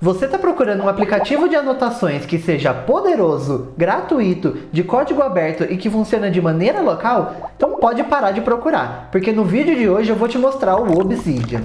Você está procurando um aplicativo de anotações que seja poderoso, gratuito, de código aberto e que funcione de maneira local? Então pode parar de procurar, porque no vídeo de hoje eu vou te mostrar o Obsidian.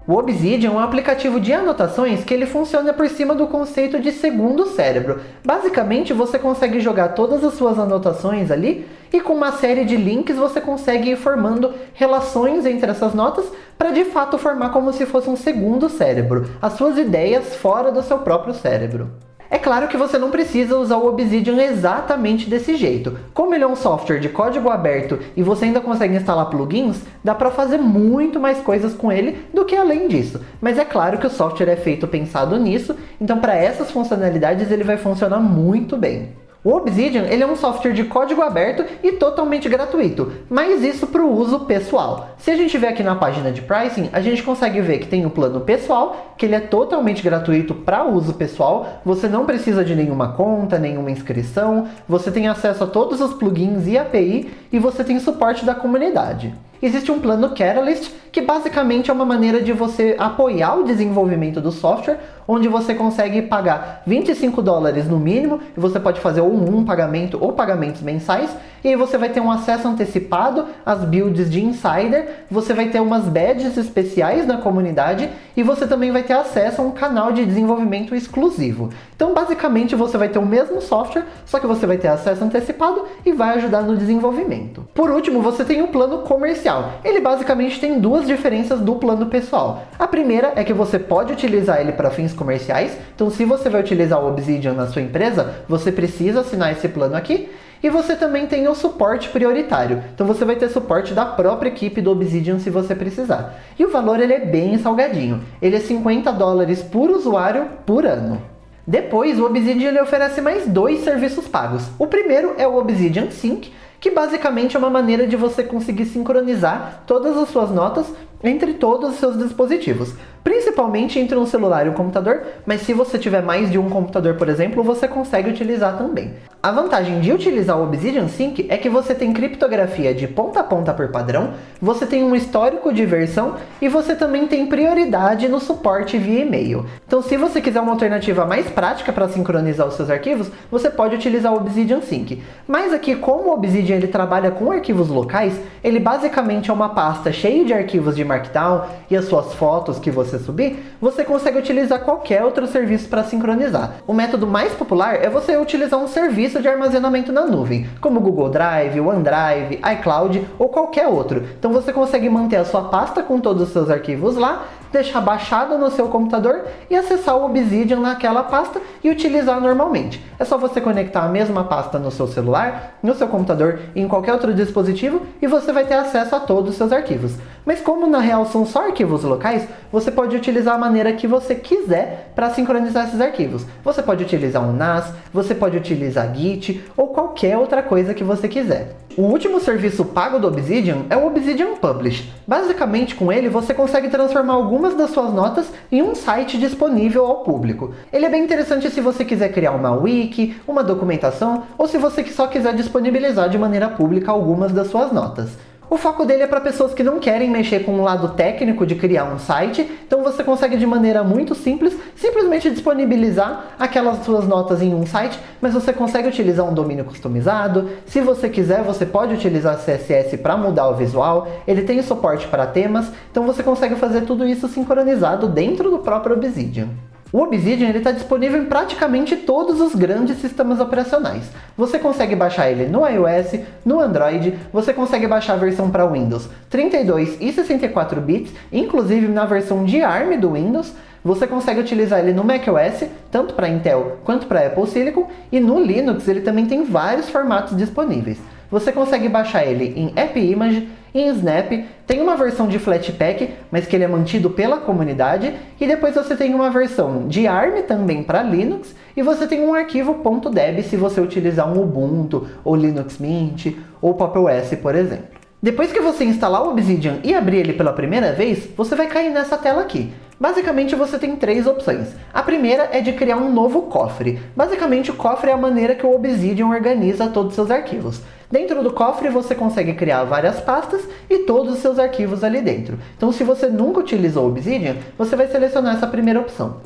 O Obsidian é um aplicativo de anotações que ele funciona por cima do conceito de segundo cérebro. Basicamente, você consegue jogar todas as suas anotações ali e com uma série de links você consegue ir formando relações entre essas notas para de fato formar como se fosse um segundo cérebro, as suas ideias fora do seu próprio cérebro. É claro que você não precisa usar o Obsidian exatamente desse jeito. Como ele é um software de código aberto e você ainda consegue instalar plugins, dá para fazer muito mais coisas com ele do que além disso. Mas é claro que o software é feito pensado nisso, então para essas funcionalidades ele vai funcionar muito bem. O Obsidian ele é um software de código aberto e totalmente gratuito, mas isso para o uso pessoal. Se a gente ver aqui na página de pricing, a gente consegue ver que tem o plano pessoal, que ele é totalmente gratuito para uso pessoal, você não precisa de nenhuma conta, nenhuma inscrição, você tem acesso a todos os plugins e API e você tem suporte da comunidade. Existe um plano Catalyst, que basicamente é uma maneira de você apoiar o desenvolvimento do software, onde você consegue pagar $25 no mínimo, e você pode fazer ou um pagamento ou pagamentos mensais, e aí você vai ter um acesso antecipado às builds de Insider, você vai ter umas badges especiais na comunidade, e você também vai ter acesso a um canal de desenvolvimento exclusivo. Então basicamente você vai ter o mesmo software, só que você vai ter acesso antecipado e vai ajudar no desenvolvimento. Por último, você tem o plano comercial. Ele basicamente tem duas diferenças do plano pessoal. A primeira é que você pode utilizar ele para fins comerciais, então se você vai utilizar o Obsidian na sua empresa, você precisa assinar esse plano aqui. E você também tem o suporte prioritário, então você vai ter suporte da própria equipe do Obsidian se você precisar. E o valor ele é bem salgadinho, ele é $50 por usuário por ano. Depois, o Obsidian ele oferece mais 2 serviços pagos. O primeiro é o Obsidian Sync, que basicamente é uma maneira de você conseguir sincronizar todas as suas notas entre todos os seus dispositivos, principalmente entre um celular e um computador, mas se você tiver mais de um computador, por exemplo, você consegue utilizar também. A vantagem de utilizar o Obsidian Sync é que você tem criptografia de ponta a ponta por padrão, você tem um histórico de versão e você também tem prioridade no suporte via e-mail. Então, se você quiser uma alternativa mais prática para sincronizar os seus arquivos, você pode utilizar o Obsidian Sync. Mas aqui, como o Obsidian ele trabalha com arquivos locais, ele basicamente é uma pasta cheia de arquivos de Markdown e as suas fotos que você subir, você consegue utilizar qualquer outro serviço para sincronizar. O método mais popular é você utilizar um serviço de armazenamento na nuvem, como Google Drive, OneDrive, iCloud ou qualquer outro. Então você consegue manter a sua pasta com todos os seus arquivos lá, deixar baixado no seu computador e acessar o Obsidian naquela pasta e utilizar normalmente. É só você conectar a mesma pasta no seu celular, no seu computador e em qualquer outro dispositivo e você vai ter acesso a todos os seus arquivos. Mas como na real são só arquivos locais, você pode utilizar a maneira que você quiser para sincronizar esses arquivos. Você pode utilizar um NAS, você pode utilizar Git ou qualquer outra coisa que você quiser. O último serviço pago do Obsidian é o Obsidian Publish. Basicamente, com ele, você consegue transformar algumas das suas notas em um site disponível ao público. Ele é bem interessante se você quiser criar uma wiki, uma documentação, ou se você só quiser disponibilizar de maneira pública algumas das suas notas. O foco dele é para pessoas que não querem mexer com o lado técnico de criar um site, então você consegue de maneira muito simples, simplesmente disponibilizar aquelas suas notas em um site, mas você consegue utilizar um domínio customizado. Se você quiser, você pode utilizar CSS para mudar o visual, ele tem suporte para temas, então você consegue fazer tudo isso sincronizado dentro do próprio Obsidian. O Obsidian está disponível em praticamente todos os grandes sistemas operacionais. Você consegue baixar ele no iOS, no Android, você consegue baixar a versão para Windows 32 e 64 bits, inclusive na versão de ARM do Windows. Você consegue utilizar ele no macOS, tanto para Intel quanto para Apple Silicon, e no Linux ele também tem vários formatos disponíveis. Você consegue baixar ele em AppImage, em Snap, tem uma versão de Flatpak, mas que ele é mantido pela comunidade, e depois você tem uma versão de ARM também para Linux, e você tem um arquivo .deb se você utilizar um Ubuntu, ou Linux Mint, ou Pop! OS, por exemplo. Depois que você instalar o Obsidian e abrir ele pela primeira vez, você vai cair nessa tela aqui. Basicamente você tem 3 opções. A primeira é de criar um novo cofre. Basicamente o cofre é a maneira que o Obsidian organiza todos os seus arquivos. Dentro do cofre você consegue criar várias pastas e todos os seus arquivos ali dentro. Então se você nunca utilizou o Obsidian, você vai selecionar essa primeira opção.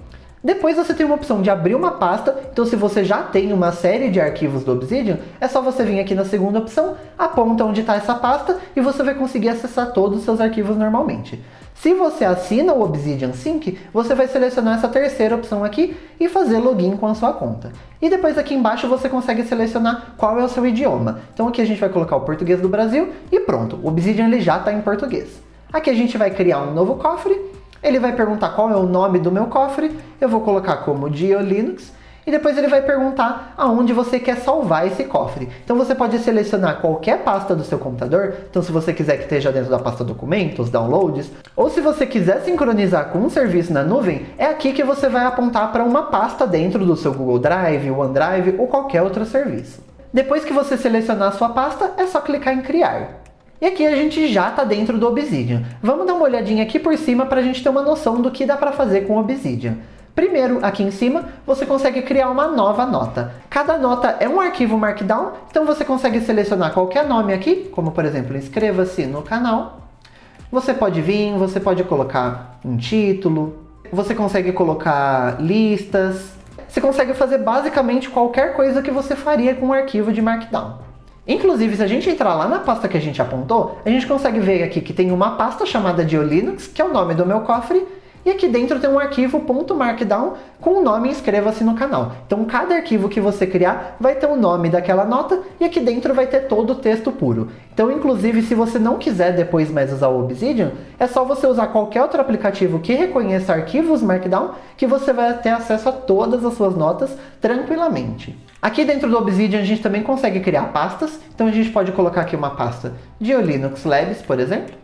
Depois você tem uma opção de abrir uma pasta, então se você já tem uma série de arquivos do Obsidian, é só você vir aqui na segunda opção, aponta onde está essa pasta e você vai conseguir acessar todos os seus arquivos normalmente. Se você assina o Obsidian Sync, você vai selecionar essa terceira opção aqui e fazer login com a sua conta. E depois aqui embaixo você consegue selecionar qual é o seu idioma. Então aqui a gente vai colocar o português do Brasil e pronto, o Obsidian ele já está em português. Aqui a gente vai criar um novo cofre, ele vai perguntar qual é o nome do meu cofre, eu vou colocar como GeoLinux. E depois ele vai perguntar aonde você quer salvar esse cofre. Então você pode selecionar qualquer pasta do seu computador. Então se você quiser que esteja dentro da pasta documentos, downloads, ou se você quiser sincronizar com um serviço na nuvem, é aqui que você vai apontar para uma pasta dentro do seu Google Drive, OneDrive ou qualquer outro serviço. Depois que você selecionar a sua pasta, é só clicar em criar. E aqui a gente já está dentro do Obsidian. Vamos dar uma olhadinha aqui por cima para a gente ter uma noção do que dá para fazer com o Obsidian. Primeiro, aqui em cima, você consegue criar uma nova nota. Cada nota é um arquivo Markdown, então você consegue selecionar qualquer nome aqui, como por exemplo, inscreva-se no canal. Você pode vir, você pode colocar um título, você consegue colocar listas. Você consegue fazer basicamente qualquer coisa que você faria com um arquivo de Markdown. Inclusive, se a gente entrar lá na pasta que a gente apontou, a gente consegue ver aqui que tem uma pasta chamada GeoLinux, que é o nome do meu cofre, e aqui dentro tem um arquivo .markdown com o nome inscreva-se no canal. Então cada arquivo que você criar vai ter o nome daquela nota e aqui dentro vai ter todo o texto puro. Então inclusive se você não quiser depois mais usar o Obsidian, é só você usar qualquer outro aplicativo que reconheça arquivos Markdown que você vai ter acesso a todas as suas notas tranquilamente. Aqui dentro do Obsidian a gente também consegue criar pastas, então a gente pode colocar aqui uma pasta GeoLinux Labs, por exemplo.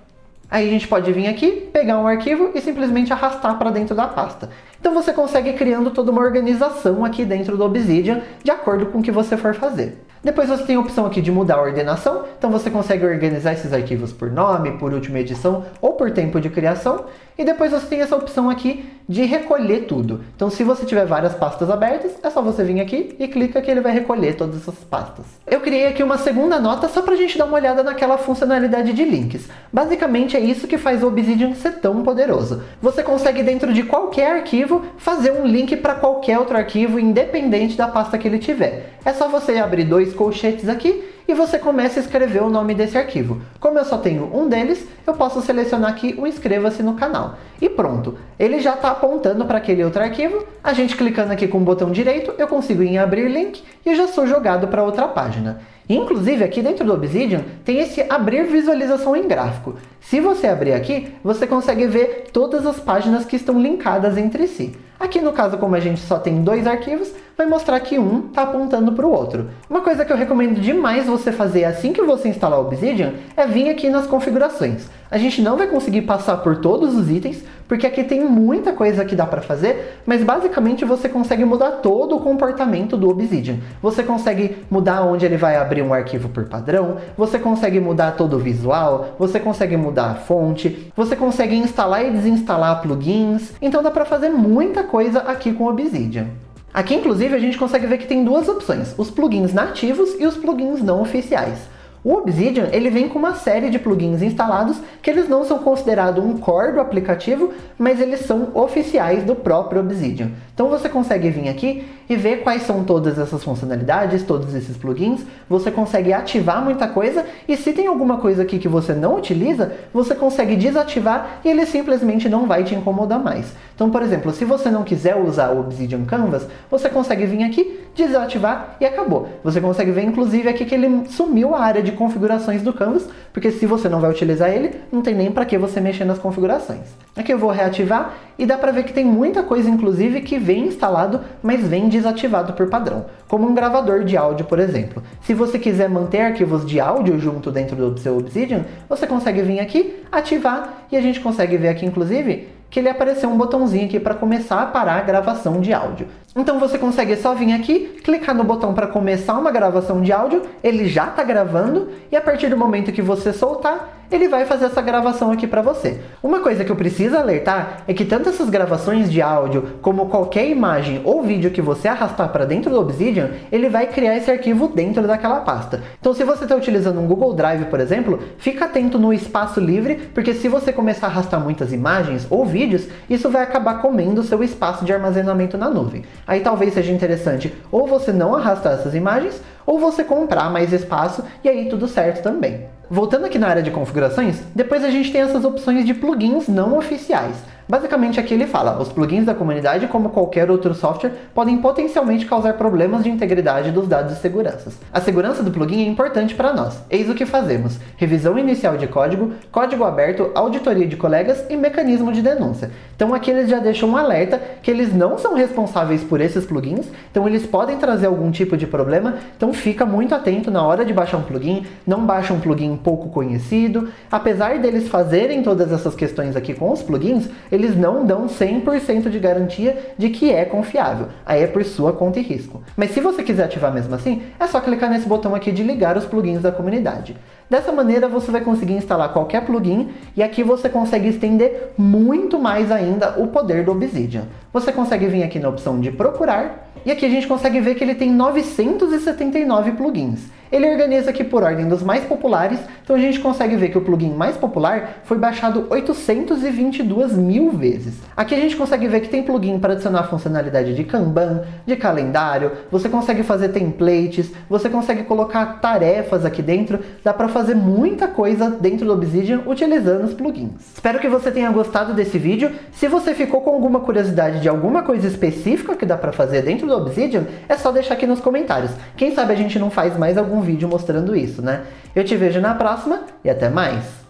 Aí a gente pode vir aqui, pegar um arquivo e simplesmente arrastar para dentro da pasta. Então você consegue ir criando toda uma organização aqui dentro do Obsidian, de acordo com o que você for fazer. Depois você tem a opção aqui de mudar a ordenação, então você consegue organizar esses arquivos por nome, por última edição ou por tempo de criação. E depois você tem essa opção aqui de recolher tudo. Então se você tiver várias pastas abertas, é só você vir aqui e clica que ele vai recolher todas essas pastas. Eu criei aqui uma segunda nota só pra gente dar uma olhada naquela funcionalidade de links. Basicamente é isso que faz o Obsidian ser tão poderoso. Você consegue dentro de qualquer arquivo fazer um link para qualquer outro arquivo independente da pasta que ele tiver. É só você abrir 2 colchetes aqui e você começa a escrever o nome desse arquivo. Como eu só tenho um deles, eu posso selecionar aqui o inscreva-se no canal. E pronto, ele já está apontando para aquele outro arquivo. A gente clicando aqui com o botão direito, eu consigo ir em abrir link e eu já sou jogado para outra página. Inclusive aqui dentro do Obsidian tem esse abrir visualização em gráfico. Se você abrir aqui, você consegue ver todas as páginas que estão linkadas entre si. Aqui no caso, como a gente só tem 2 arquivos, vai mostrar que um está apontando para o outro. Uma coisa que eu recomendo demais você fazer assim que você instalar o Obsidian é vir aqui nas configurações. A gente não vai conseguir passar por todos os itens, porque aqui tem muita coisa que dá para fazer, mas basicamente você consegue mudar todo o comportamento do Obsidian. Você consegue mudar onde ele vai abrir um arquivo por padrão, você consegue mudar todo o visual, você consegue mudar a fonte, você consegue instalar e desinstalar plugins, então dá para fazer muita coisa aqui com o Obsidian. Aqui inclusive a gente consegue ver que tem 2 opções, os plugins nativos e os plugins não oficiais. O Obsidian ele vem com uma série de plugins instalados que eles não são considerados um core do aplicativo, mas eles são oficiais do próprio Obsidian. Então você consegue vir aqui e ver quais são todas essas funcionalidades, todos esses plugins, você consegue ativar muita coisa e se tem alguma coisa aqui que você não utiliza, você consegue desativar e ele simplesmente não vai te incomodar mais. Então, por exemplo, se você não quiser usar o Obsidian Canvas, você consegue vir aqui, desativar e acabou. Você consegue ver inclusive aqui que ele sumiu a área de configurações do Canvas, porque se você não vai utilizar ele, não tem nem para que você mexer nas configurações. Aqui eu vou reativar e dá para ver que tem muita coisa inclusive que vem instalado, mas vem desativado por padrão, como um gravador de áudio, por exemplo. Se você quiser manter arquivos de áudio junto dentro do seu Obsidian, você consegue vir aqui, ativar e a gente consegue ver aqui inclusive que ele apareceu um botãozinho aqui para começar a parar a gravação de áudio. Então você consegue só vir aqui, clicar no botão para começar uma gravação de áudio, ele já está gravando e a partir do momento que você soltar, ele vai fazer essa gravação aqui para você. Uma coisa que eu preciso alertar é que tanto essas gravações de áudio, como qualquer imagem ou vídeo que você arrastar para dentro do Obsidian, ele vai criar esse arquivo dentro daquela pasta. Então se você está utilizando um Google Drive, por exemplo, fica atento no espaço livre, porque se você começar a arrastar muitas imagens ou vídeos, isso vai acabar comendo o seu espaço de armazenamento na nuvem. Aí talvez seja interessante ou você não arrastar essas imagens, ou você comprar mais espaço e aí tudo certo também. Voltando aqui na área de configurações, depois a gente tem essas opções de plugins não oficiais. Basicamente aqui ele fala, os plugins da comunidade, como qualquer outro software, podem potencialmente causar problemas de integridade dos dados de segurança. A segurança do plugin é importante para nós. Eis o que fazemos: revisão inicial de código, código aberto, auditoria de colegas e mecanismo de denúncia. Então aqui eles já deixam um alerta que eles não são responsáveis por esses plugins, então eles podem trazer algum tipo de problema, então fica muito atento na hora de baixar um plugin, não baixa um plugin pouco conhecido. Apesar deles fazerem todas essas questões aqui com os plugins, eles não dão 100% de garantia de que é confiável. Aí é por sua conta e risco. Mas se você quiser ativar mesmo assim, é só clicar nesse botão aqui de ligar os plugins da comunidade. Dessa maneira você vai conseguir instalar qualquer plugin e aqui você consegue estender muito mais ainda o poder do Obsidian. Você consegue vir aqui na opção de procurar e aqui a gente consegue ver que ele tem 979 plugins. Ele organiza aqui por ordem dos mais populares, então a gente consegue ver que o plugin mais popular foi baixado 822 mil vezes. Aqui a gente consegue ver que tem plugin para adicionar funcionalidade de Kanban, de calendário, você consegue fazer templates, você consegue colocar tarefas aqui dentro, dá para fazer muita coisa dentro do Obsidian utilizando os plugins. Espero que você tenha gostado desse vídeo. Se você ficou com alguma curiosidade de alguma coisa específica que dá para fazer dentro do Obsidian, é só deixar aqui nos comentários. Quem sabe a gente não faz mais algum vídeo mostrando isso, né? Eu te vejo na próxima e até mais!